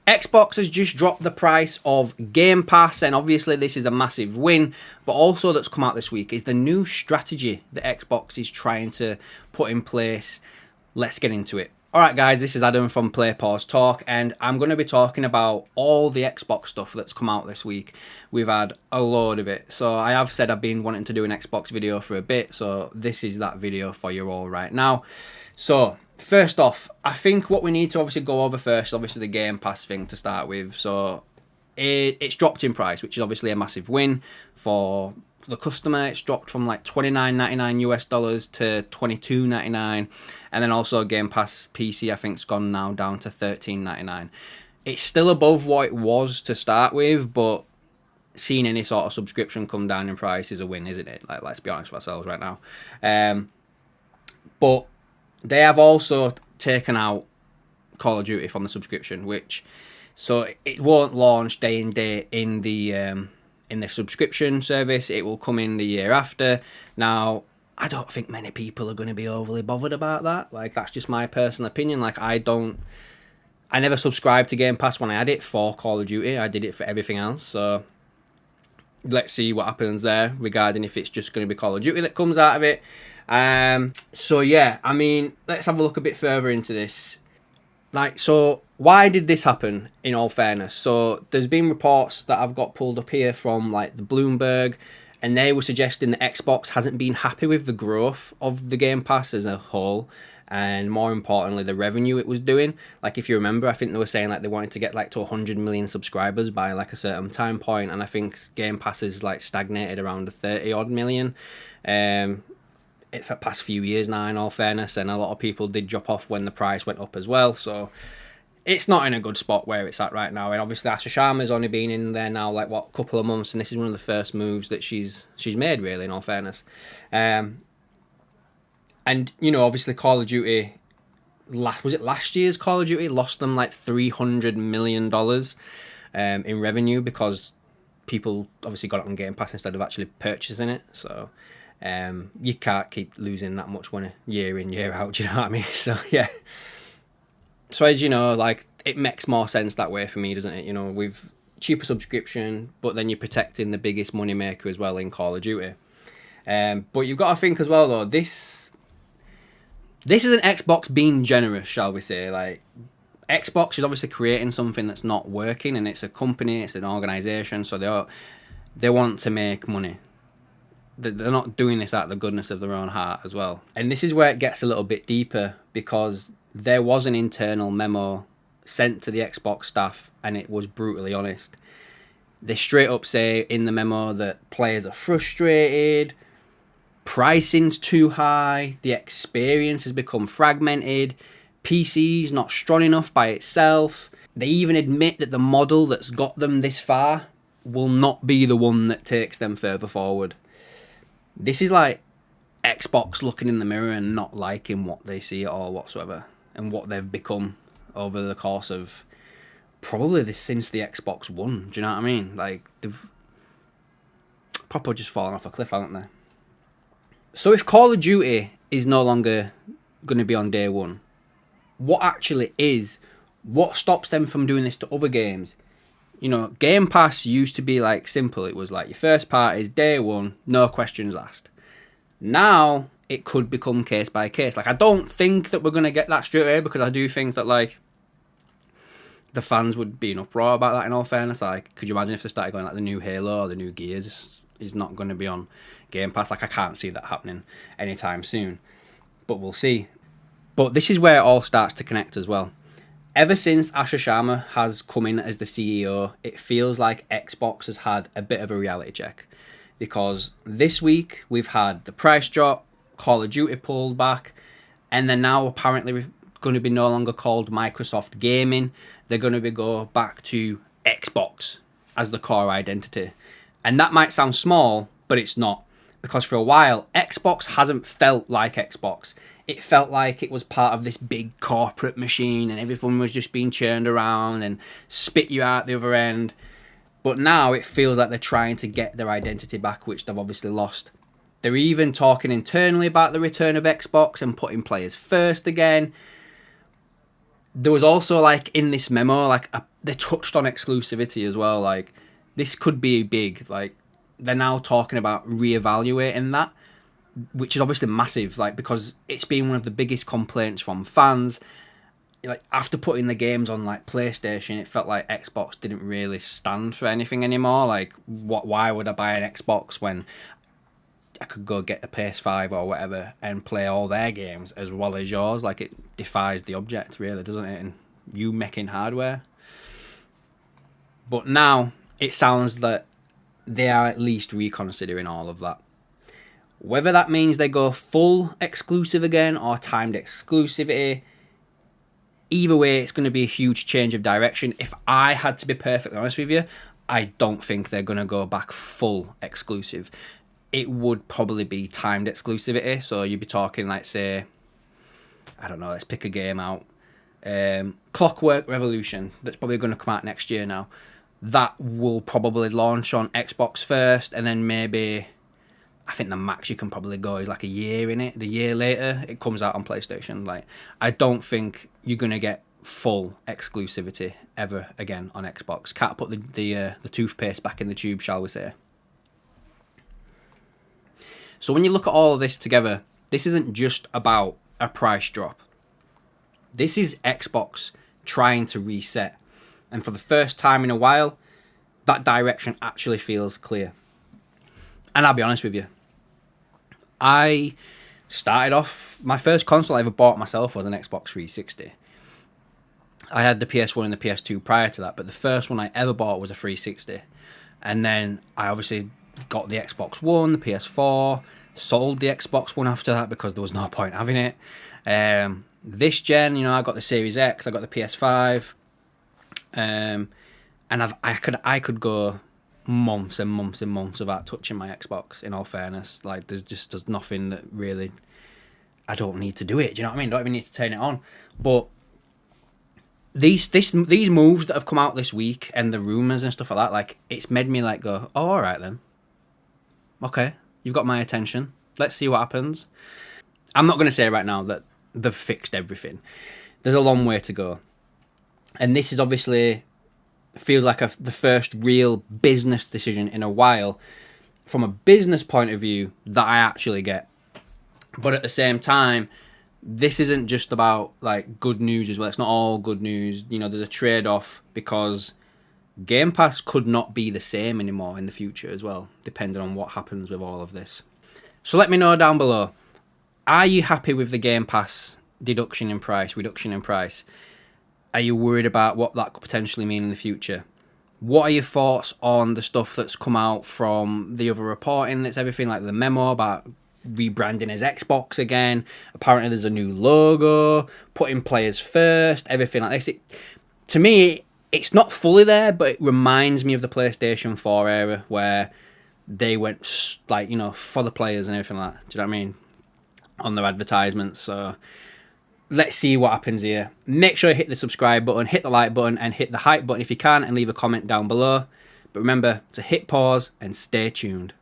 Xbox has just dropped the price of Game Pass, and obviously this is a massive win, but also that's come out this week is the new strategy that Xbox is trying to put in place. Let's get into it. Alright guys, this is Adam from Play Pause Talk, and I'm going to be talking about all the Xbox stuff that's come out this week. We've had a load of it, so I have said I've been wanting to do an Xbox video for a bit, so this is that video for you all right now. So, first off, I think what we need to obviously go over first, obviously the Game Pass thing to start with. So, it's dropped in price, which is obviously a massive win for the customer. It's dropped from like $29.99 US to $22.99, and then also Game Pass PC I think's gone now down to $13.99. It's still above what it was to start with, but seeing any sort of subscription come down in price is a win, isn't it? Like, let's be honest with ourselves right now. But they have also taken out Call of Duty from the subscription, which so it won't launch day and day in the subscription service. It will come in the year after. Now, I don't think many people are going to be overly bothered about that. Like, that's just my personal opinion. Like, I never subscribed to Game Pass when I had it for Call of Duty. I did it for everything else. So let's see what happens there regarding if it's just going to be Call of Duty that comes out of it. So yeah, I mean, let's have a look a bit further into this. Like, so why did this happen, in all fairness? So there's been reports that I've got pulled up here from like the Bloomberg, and they were suggesting that Xbox hasn't been happy with the growth of the Game Pass as a whole, and more importantly the revenue it was doing. Like, if you remember, I think they were saying like they wanted to get like to 100 million subscribers by like a certain time point, and I think Game Pass is like stagnated around the 30 odd million for the past few years now, in all fairness, and a lot of people did drop off when the price went up as well. So it's not in a good spot where it's at right now. And obviously Asha Sharma's only been in there now like what, a couple of months, and this is one of the first moves that she's made, really, in all fairness. And you know, obviously Call of Duty, was it last year's Call of Duty lost them like $300 million in revenue because people obviously got it on Game Pass instead of actually purchasing it. So you can't keep losing that much money year in, year out, do you know what I mean? So yeah. So as you know, like, it makes more sense that way for me, doesn't it? You know, with cheaper subscription, but then you're protecting the biggest money maker as well in Call of Duty. But you've got to think as well, though, this is an Xbox being generous, shall we say. Like, Xbox is obviously creating something that's not working, and it's a company, it's an organisation, so they want to make money. They're not doing this out of the goodness of their own heart as well. And this is where it gets a little bit deeper, because there was an internal memo sent to the Xbox staff, and it was brutally honest. They straight up say in the memo that players are frustrated, pricing's too high, the experience has become fragmented, PC's not strong enough by itself. They even admit that the model that's got them this far will not be the one that takes them further forward. This is like Xbox looking in the mirror and not liking what they see at all whatsoever, and what they've become over the course of probably since the Xbox One. Do you know what I mean? Like, they've proper just fallen off a cliff, haven't they? So if Call of Duty is no longer going to be on day one, what actually is? What stops them from doing this to other games? You know, Game Pass used to be like simple. It was like your first part is day one, no questions asked. Now it could become case by case. Like, I don't think that we're going to get that straight away, because I do think that like the fans would be in uproar about that, in all fairness. Like, could you imagine if they started going like the new Halo or the new Gears is not going to be on Game Pass? Like, I can't see that happening anytime soon, but we'll see. But this is where it all starts to connect as well. Ever since Asha Sharma has come in as the CEO, it feels like Xbox has had a bit of a reality check. Because this week we've had the price drop, Call of Duty pulled back, and they're now apparently going to be no longer called Microsoft Gaming. They're going to be go back to Xbox as the core identity. And that might sound small, but it's not. Because for a while, Xbox hasn't felt like Xbox. It felt like it was part of this big corporate machine, and everything was just being churned around and spit you out the other end. But now it feels like they're trying to get their identity back, which they've obviously lost. They're even talking internally about the return of Xbox and putting players first again. There was also, like, in this memo, like, they touched on exclusivity as well. Like, this could be big. Like, they're now talking about reevaluating that, which is obviously massive, like, because it's been one of the biggest complaints from fans. Like, after putting the games on, like, PlayStation, it felt like Xbox didn't really stand for anything anymore. Like, why would I buy an Xbox when I could go get a PS5 or whatever and play all their games as well as yours? Like, it defies the object, really, doesn't it? And you making hardware. But now it sounds that they are at least reconsidering all of that. Whether that means they go full exclusive again or timed exclusivity, either way, it's going to be a huge change of direction. If I had to be perfectly honest with you, I don't think they're going to go back full exclusive. It would probably be timed exclusivity. So you'd be talking, like, say, I don't know, let's pick a game out. Clockwork Revolution, that's probably going to come out next year now. That will probably launch on Xbox first, and then maybe, I think the max you can probably go is like a year in it. The year later, it comes out on PlayStation. Like, I don't think you're going to get full exclusivity ever again on Xbox. Can't put the toothpaste back in the tube, shall we say. So when you look at all of this together, this isn't just about a price drop. This is Xbox trying to reset. And for the first time in a while, that direction actually feels clear. And I'll be honest with you, I started off, my first console I ever bought myself was an Xbox 360. I had the PS1 and the PS2 prior to that, but the first one I ever bought was a 360. And then I obviously got the Xbox One, the PS4, sold the Xbox One after that because there was no point having it. This gen, I got the Series X, I got the PS5, and I could go months and months and months without touching my Xbox, in all fairness. Like, there's nothing that really, I don't need to do it, do you know what I mean? Don't even need to turn it on. But these moves that have come out this week and the rumours and stuff like that, like, it's made me, like, go, oh, alright then. Okay, you've got my attention. Let's see what happens. I'm not going to say right now that they've fixed everything. There's a long way to go. And this is obviously feels like the first real business decision in a while, from a business point of view, that I actually get. But at the same time, this isn't just about, like, good news as well. It's not all good news. There's a trade-off, because Game Pass could not be the same anymore in the future as well, depending on what happens with all of this. So let me know down below. Are you happy with the Game Pass reduction in price? Are you worried about what that could potentially mean in the future? What are your thoughts on the stuff that's come out from the other reporting? That's everything like the memo about rebranding as Xbox again. Apparently there's a new logo, putting players first, everything like this. To me, it's not fully there, but it reminds me of the PlayStation 4 era, where they went, like, for the players and everything like that. Do you know what I mean? On their advertisements. So let's see what happens here. Make sure you hit the subscribe button, hit the like button, and hit the hype button if you can, and leave a comment down below. But remember to hit pause and stay tuned.